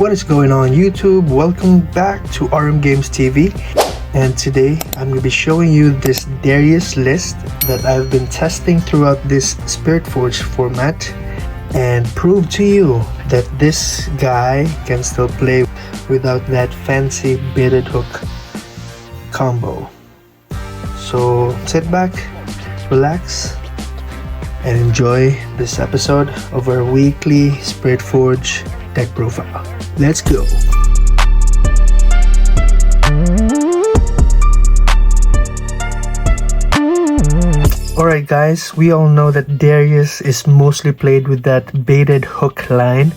What is going on YouTube? Welcome back to RM Games TV, and today I'm going to be showing you this Darius list that I've been testing throughout this Spiritforged format and prove to you that this guy can still play without that fancy baited hook combo. So sit back, relax, and enjoy this episode of our weekly Spiritforged deck profile. Let's go! Alright guys, we all know that Darius is mostly played with that baited hook line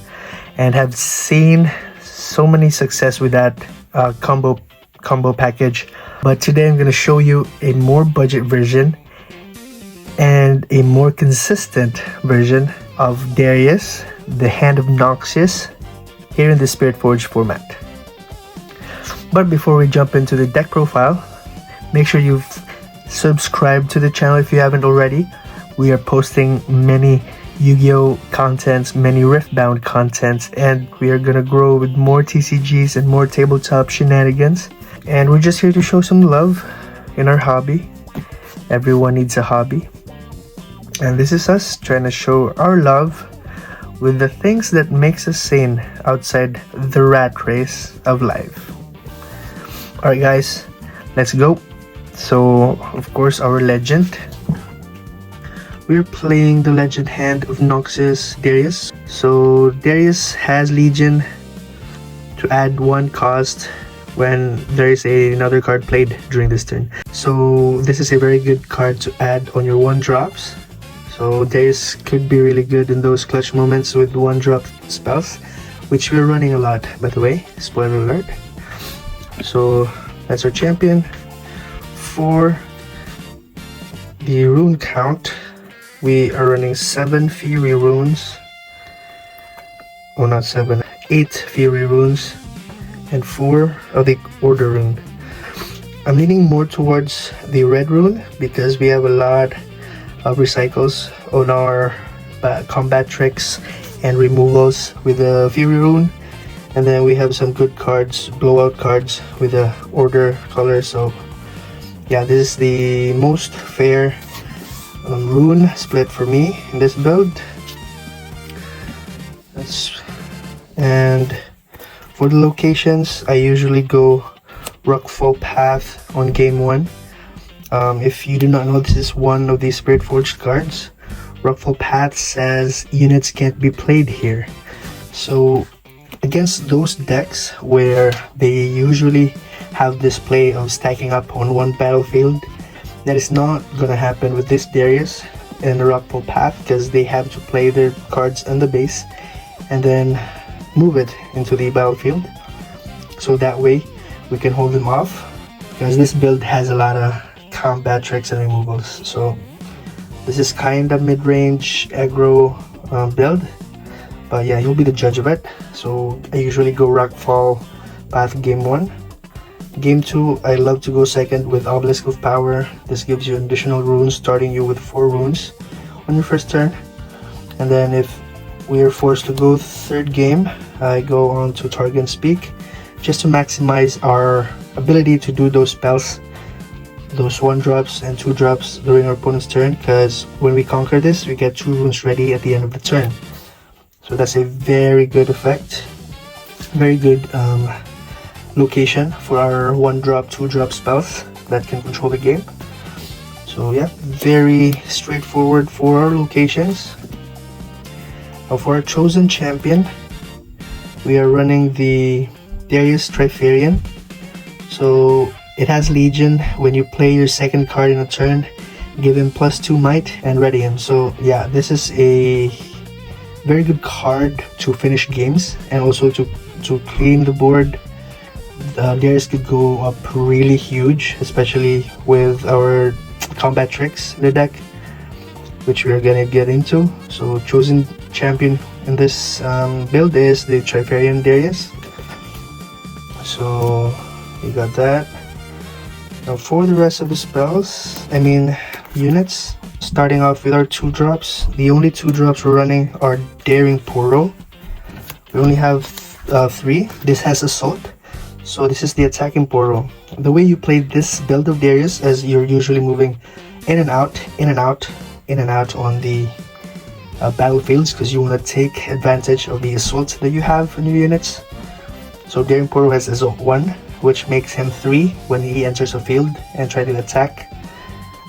and have seen so many success with that combo package. But today I'm going to show you a more budget version and a more consistent version of Darius, the Hand of Noxious, here in the Spiritforged format. But before we jump into the deck profile, make sure you've subscribed to the channel if you haven't already. We are posting many Yu-Gi-Oh contents, many Riftbound contents, and we are gonna grow with more TCGs and more tabletop shenanigans. And we're just here to show some love in our hobby. Everyone needs a hobby. And this is us trying to show our love with the things that makes us sane outside the rat race of life. Alright guys, let's go. So, of course, our legend. We're playing the legend Hand of Noxious Darius. So, Darius has Legion to add 1 cost when there is another card played during this turn. So, this is a very good card to add on your 1-drops. So Darius could be really good in those clutch moments with 1-drop spells, which we're running a lot, by the way, spoiler alert. So that's our champion. For the rune count, we are running 7 Fury runes. Oh, not 7, 8 Fury runes and 4 of the Order rune. I'm leaning more towards the red rune because we have a lot of recycles on our combat tricks and removals with the Fury rune, and then we have some good cards, blowout cards with the Order color. So yeah, this is the most fair rune split for me in this build. And for the locations, I usually go Rockfall Path on game 1. If you do not know, this is one of the Spiritforged cards. Rockfall Path says units can't be played here. So against those decks where they usually have this play of stacking up on one battlefield, that is not gonna happen with this Darius and the Rockfall Path, because they have to play their cards on the base and then move it into the battlefield. So that way we can hold them off, because this build has a lot of combat tricks and removals. So this is kind of mid-range aggro build, but yeah, you'll be the judge of it. So I usually go Rockfall Path game 1. Game 2, I love to go second with Obelisk of Power. This gives you additional runes, starting you with 4 runes on your first turn. And then if we are forced to go third game, I go on to Targon's Peak, just to maximize our ability to do those spells, those 1-drops and 2-drops during our opponent's turn, because when we conquer this, we get 2 runes ready at the end of the turn. So that's a very good effect, very good location for our 1-drop, 2-drop spells that can control the game. So yeah, very straightforward for our locations. Now for our chosen champion, we are running the Darius Trifarian. So it has Legion. When you play your second card in a turn, give him +2 might and ready him. So yeah, this is a very good card to finish games and also to clean the board. Darius could go up really huge, especially with our combat tricks in the deck, which we are gonna get into. So chosen champion in this build is the Trifarian Darius. So you got that. Now for the rest of the spells, units, starting off with our 2-drops. The only 2-drops we're running are Daring Portal. We only have 3. This has assault. So this is the attacking portal. The way you play this build of Darius is you're usually moving in and out, in and out, in and out on the battlefields, because you want to take advantage of the assault that you have in your units. So Daring Portal has assault 1, which makes him 3 when he enters a field and try to attack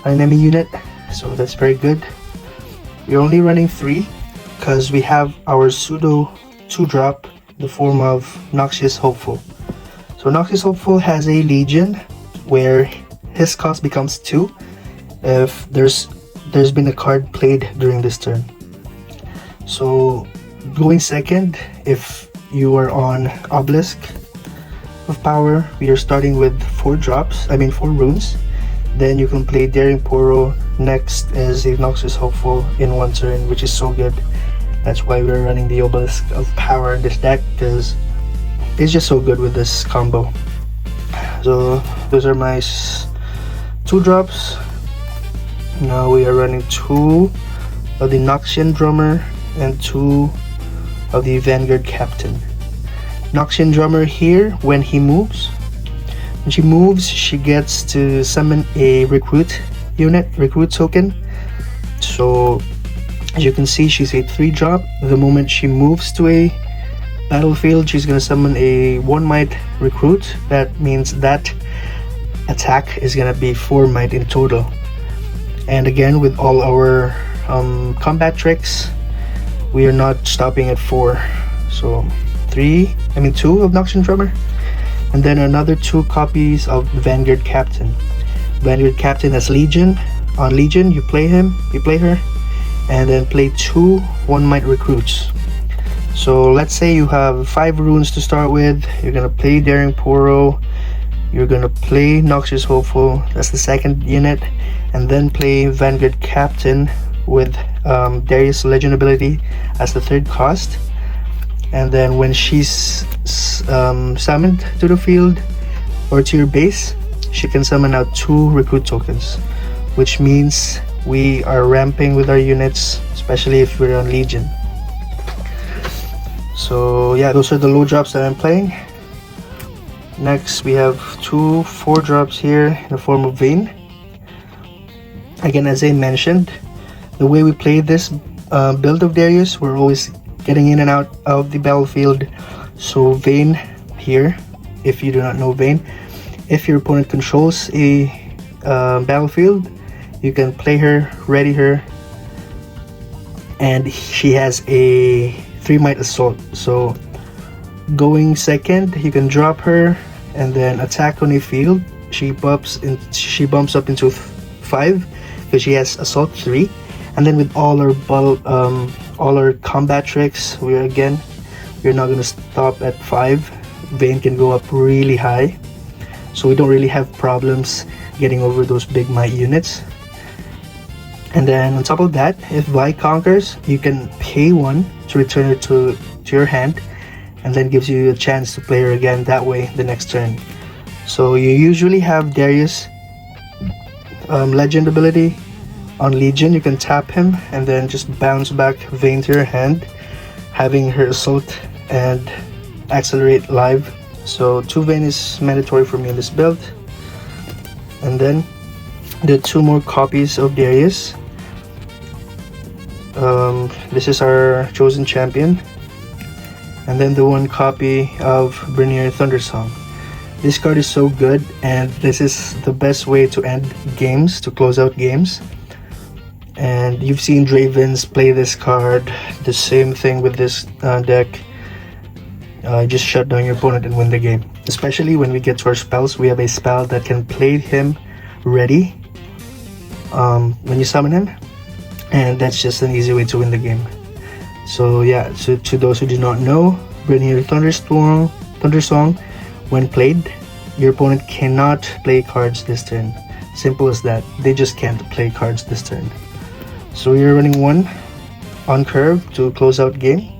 an enemy unit. So that's very good. We're only running 3 because we have our pseudo 2-drop in the form of Noxious Hopeful. So Noxious Hopeful has a Legion where his cost becomes 2 if there's been a card played during this turn. So going second, if you are on Obelisk of Power, we are starting with 4 runes. Then you can play Daring Portal next as a Noxious Hopeful in 1 turn, which is so good. That's why we're running the Obelisk of Power in this deck, because it's just so good with this combo. So those are my 2 drops. Now we are running 2 of the Noxian Drummer and 2 of the Vanguard Captain. Noxian Drummer here, when she moves, she gets to summon a recruit token. So as you can see, she's a 3-drop. The moment she moves to a battlefield, she's gonna summon a 1 might recruit. That means that attack is gonna be 4 might in total. And again, with all our combat tricks, we are not stopping at 4. So 2 of Noxian Drummer, and then another 2 copies of Vanguard Captain. Vanguard Captain has Legion. On Legion, you play her, and then play 2 1 might recruits. So let's say you have 5 runes to start with. You're gonna play Daring Portal, you're gonna play Noxious Hopeful, that's the second unit, and then play Vanguard Captain with Darius Legend ability as the 3rd cost. And then when she's summoned to the field or to your base, she can summon out 2 recruit tokens, which means we are ramping with our units, especially if we're on Legion. So yeah, those are the low drops that I'm playing. Next we have 2 4-drops here in the form of Vayne. Again, as I mentioned, the way we play this build of Darius, we're always getting in and out of the battlefield. So Vayne here, if you do not know Vayne, if your opponent controls a battlefield, you can play her, ready her, and she has a 3 might assault. So going second, you can drop her and then attack on a field. She bumps up into 5 because she has assault 3. And then with all our combat tricks, we're not gonna stop at 5. Vayne can go up really high, so we don't really have problems getting over those big might units. And then on top of that, if Vi conquers, you can pay 1 to return her to your hand, and then gives you a chance to play her again that way the next turn. So you usually have Darius legend ability. On Legion, you can tap him and then just bounce back Vayne to your hand, having her assault and accelerate live. So 2 Vayne is mandatory for me in this build. And then the 2 more copies of Darius. This is our chosen champion. And then the 1 copy of Brinier Thundersong. This card is so good, and this is the best way to end games, to close out games. And you've seen Dravens play this card. The same thing with this deck. Just shut down your opponent and win the game. Especially when we get to our spells, we have a spell that can play him ready when you summon him, and that's just an easy way to win the game. So yeah, so to those who do not know, Brinier Thundersong, when played, your opponent cannot play cards this turn. Simple as that. They just can't play cards this turn. So we're running 1 on curve to close out game.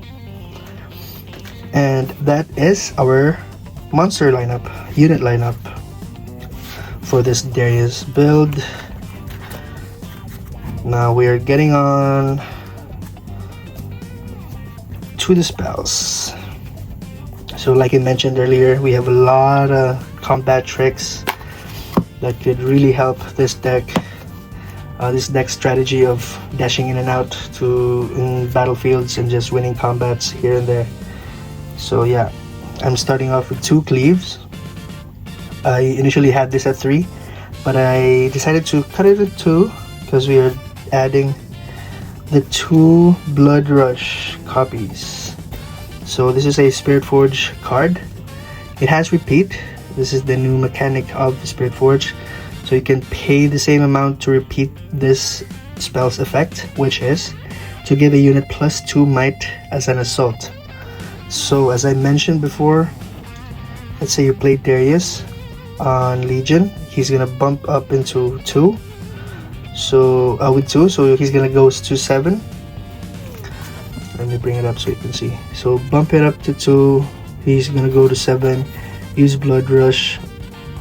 And that is our monster lineup, unit lineup for this Darius build. Now we are getting on to the spells. So like I mentioned earlier, we have a lot of combat tricks that could really help this deck. This deck strategy of dashing in and out in battlefields and just winning combats here and there. So yeah, I'm starting off with 2 cleaves. I initially had this at 3, but I decided to cut it at 2 because we are adding the 2 Blood Rush copies. So this is a Spiritforged card. It has repeat. This is the new mechanic of Spiritforged. So you can pay the same amount to repeat this spell's effect, which is to give a unit +2 might as an assault. So as I mentioned before, let's say you play Darius on Legion, he's gonna bump up into 2. So with 2, so he's gonna go to 7. Let me bring it up so you can see. So bump it up to 2, he's gonna go to 7, use Blood Rush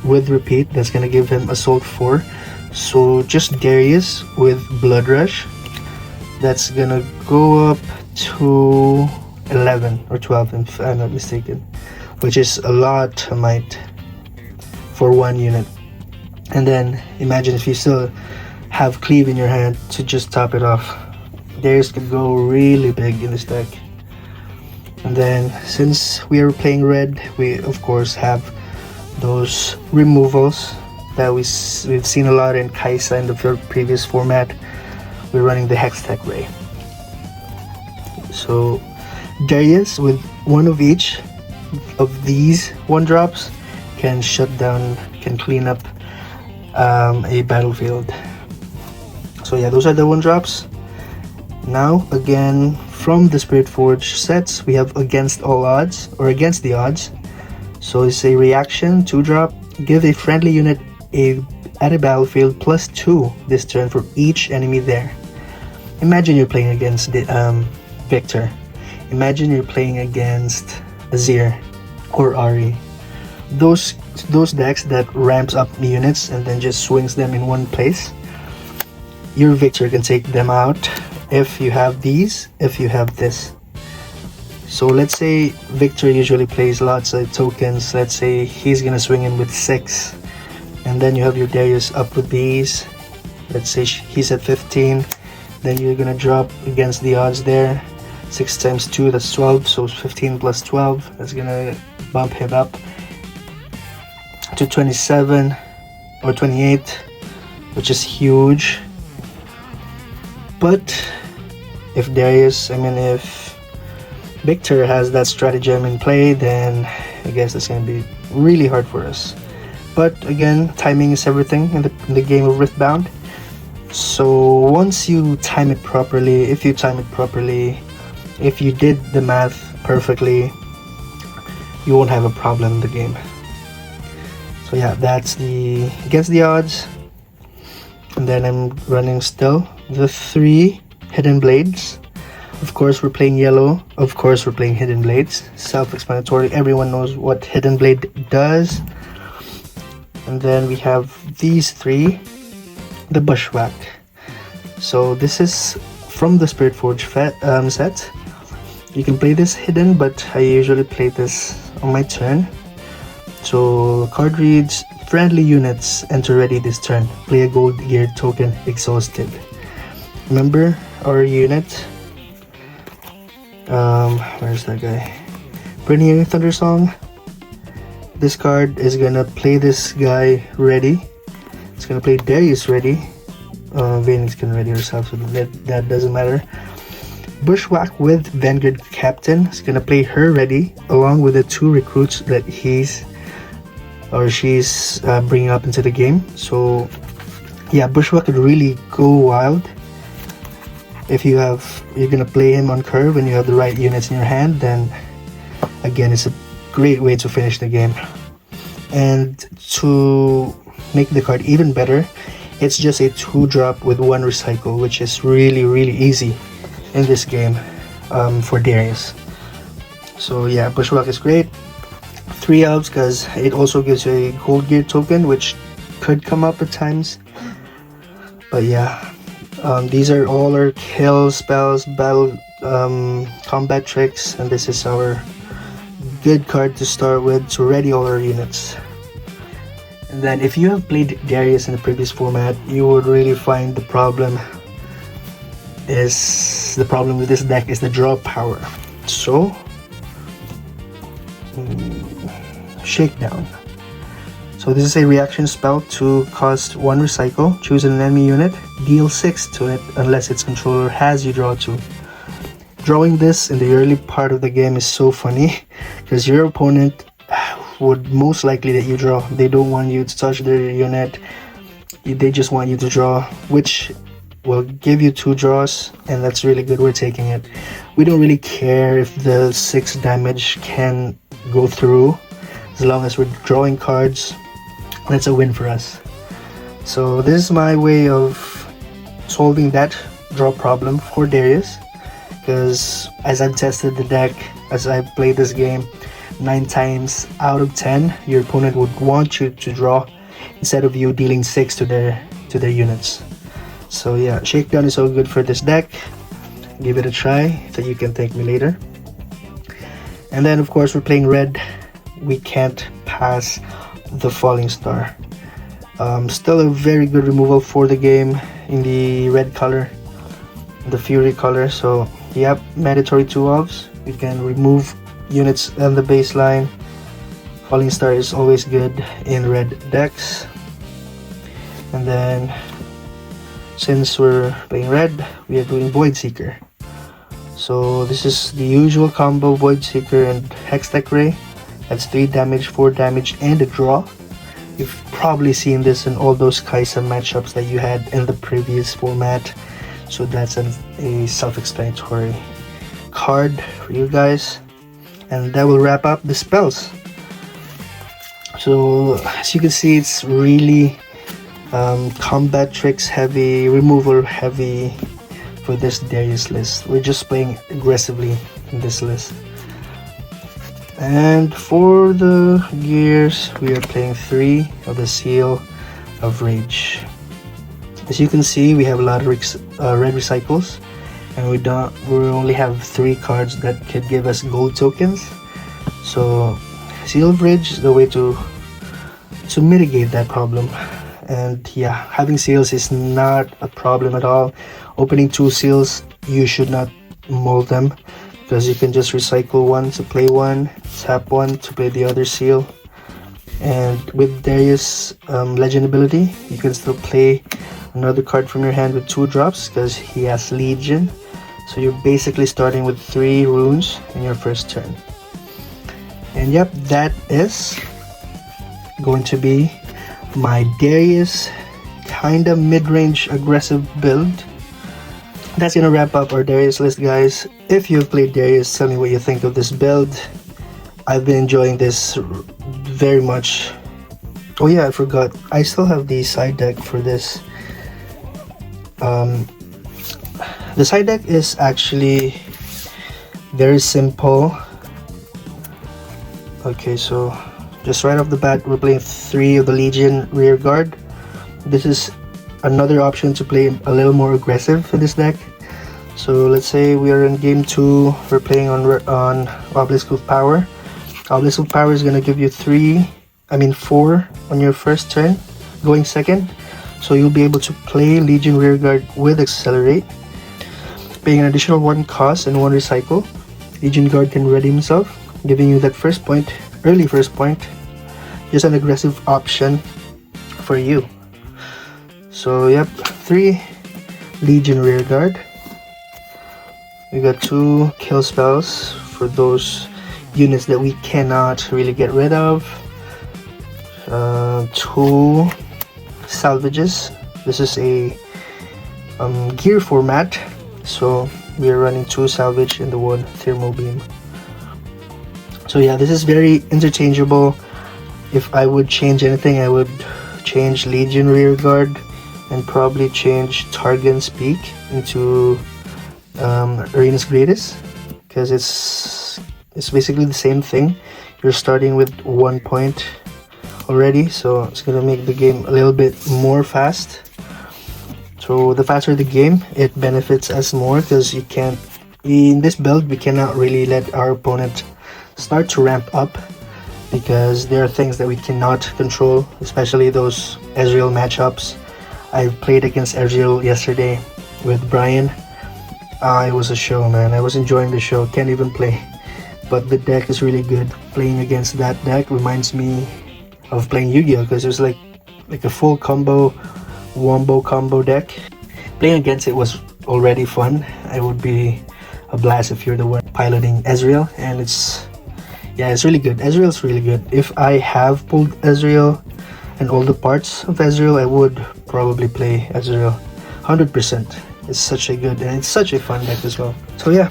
with repeat, that's gonna give him assault 4. So just Darius with Blood Rush, that's gonna go up to 11 or 12 if I'm not mistaken, which is a lot of might for 1 unit. And then imagine if you still have Cleave in your hand to just top it off. Darius could go really big in this deck. And then since we are playing red, we of course have those removals that we've seen a lot in Kaisa in the previous format. We're running the Hextech Ray. So Darius with 1 of each of these 1-drops can shut down, can clean up a battlefield. So yeah, those are the 1-drops. Now again, from the Spiritforged sets, we have Against All Odds or Against the Odds. So it's a reaction 2-drop. Give a friendly unit at a battlefield +2 this turn for each enemy there. Imagine you're playing against the Victor. Imagine you're playing against Azir or Ari. Those decks that ramps up the units and then just swings them in one place. Your Victor can take them out if you have these, if you have this. So let's say Victor usually plays lots of tokens. Let's say he's gonna swing in with 6, and then you have your Darius up with these. Let's say he's at 15, then you're gonna drop Against the Odds there. 6 times 2, that's 12, so 15 plus 12, that's gonna bump him up to 27 or 28, which is huge. But if Victor has that stratagem in play, then I guess it's gonna be really hard for us. But again, timing is everything in the game of Riftbound. So once you time it properly, if you did the math perfectly, you won't have a problem in the game. So yeah, that's the Against the Odds. And then I'm running still the 3 Hidden Blades. Of course we're playing yellow, of course we're playing Hidden Blades. Self-explanatory, everyone knows what Hidden Blade does. And then we have these 3, the Bushwhack. So this is from the Spiritforged set. You can play this hidden, but I usually play this on my turn. So the card reads, friendly units enter ready this turn. Play a gold geared token, Exhausted. Remember our unit? Where's that guy? Bringing Thunder Song. This card is gonna play this guy ready. It's gonna play Darius ready. Vayne's can ready herself, so that doesn't matter. Bushwhack with Vanguard Captain is gonna play her ready, along with the 2 recruits that he's or she's bringing up into the game. So yeah, Bushwhack could really go wild if you're gonna play him on curve and you have the right units in your hand. Then again, it's a great way to finish the game. And to make the card even better, it's just a 2-drop with 1 recycle, which is really easy in this game for Darius. So yeah, Bushwhack is great. 3 elves because it also gives you a gold gear token, which could come up at times. But yeah, these are all our kill spells, battle combat tricks, and this is our good card to start with to ready all our units. And then if you have played Darius in the previous format, you would really find the problem with this deck is the draw power. So Shakedown. So this is a reaction spell to cost 1 recycle. Choose an enemy unit, deal 6 to it unless its controller has you draw 2. Drawing this in the early part of the game is so funny because your opponent would most likely let you draw. They don't want you to touch their unit. They just want you to draw, which will give you 2 draws, and that's really good. We're taking it. We don't really care if the 6 damage can go through. As long as we're drawing cards, that's a win for us. So this is my way of solving that draw problem for Darius, because as I've tested the deck, as I've played this game, 9 times out of 10 your opponent would want you to draw instead of you dealing 6 to their units. So yeah, Shakedown is so good for this deck. Give it a try so you can thank me later. And then of course we're playing red. We can't pass the Falling Star. Still a very good removal for the game in the red color, the Fury color. So yep, mandatory 2 elves. We can remove units on the baseline. Falling Star is always good in red decks. And then since we're playing red, we are doing Void Seeker. So this is the usual combo: Void Seeker and Hextech Ray. That's 3 damage, 4 damage, and a draw. You've probably seen this in all those Kaisa matchups that you had in the previous format. So that's a self-explanatory card for you guys. And that will wrap up the spells. So as you can see, it's really combat tricks heavy, removal heavy for this Darius list. We're just playing aggressively in this list. And for the gears, we are playing 3 of the Seal of Rage. As you can see, we have a lot of red recycles, and we only have 3 cards that could give us gold tokens. So Seal of Rage is the way to mitigate that problem. And yeah, having seals is not a problem at all. Opening 2 seals, you should not mold them, because you can just recycle 1 to play 1, tap 1 to play the other seal. And with Darius legend ability, you can still play another card from your hand with 2 drops because he has Legion. So you're basically starting with 3 runes in your first turn. And yep, that is going to be my Darius kinda mid-range aggressive build. That's gonna wrap up our Darius list, guys. If you've played Darius, tell me what you think of this build. I've been enjoying this very much. Oh yeah, I forgot. I still have the side deck for this. The side deck is actually very simple. Okay, so just right off the bat, we're playing 3 of the Legion rear guard. This is another option to play a little more aggressive for this deck. So let's say we are in game 2, we're playing on Obelisk of Power. Obelisk of Power is going to give you 4 on your first turn, going second. So you'll be able to play Legion Rearguard with Accelerate. Paying an additional 1 cost and 1 recycle, Legion Guard can ready himself, giving you that early first point. Just an aggressive option for you. So yep, 3 Legion Rearguard. We got 2 kill spells for those units that we cannot really get rid of. 2 salvages. This is a gear format, so we are running 2 salvage and the 1 thermal beam. So yeah, this is very interchangeable. If I would change anything, I would change Legion Rearguard and probably change Targon's Peak into Arena's Greatest, because it's basically the same thing. You're starting with 1 point already, so it's gonna make the game a little bit more fast. So the faster the game, it benefits us more, because in this build we cannot really let our opponent start to ramp up, because there are things that we cannot control, especially those Ezreal matchups. I played against Ezreal yesterday with Brian. It was a show, man. I was enjoying the show. Can't even play, but the deck is really good. Playing against that deck reminds me of playing Yu-Gi-Oh, because it was like a full combo, wombo combo deck. Playing against it was already fun. It would be a blast if you're the one piloting Ezreal, and it's really good. Ezreal's really good. If I have pulled Ezreal and all the parts of Ezreal, I would probably play Ezreal 100%. It's such a good, and it's such a fun deck as well. So yeah,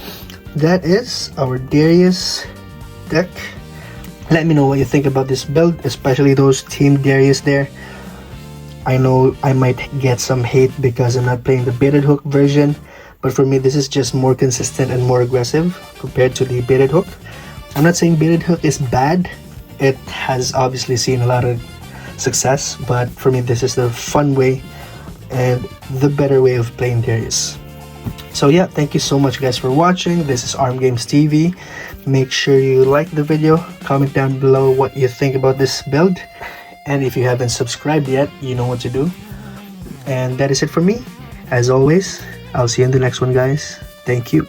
that is our Darius deck. Let me know what you think about this build, especially those Team Darius there. I know I might get some hate because I'm not playing the Baited Hook version, but for me this is just more consistent and more aggressive compared to the Baited Hook. I'm not saying Baited Hook is bad. It has obviously seen a lot of success, but for me this is the fun way and the better way of playing Darius. So yeah, thank you so much guys for watching. This is Arm Games TV. Make sure you like the video, comment down below what you think about this build, and if you haven't subscribed yet, you know what to do. And that is it for me. As always, I'll see you in the next one, guys. Thank you.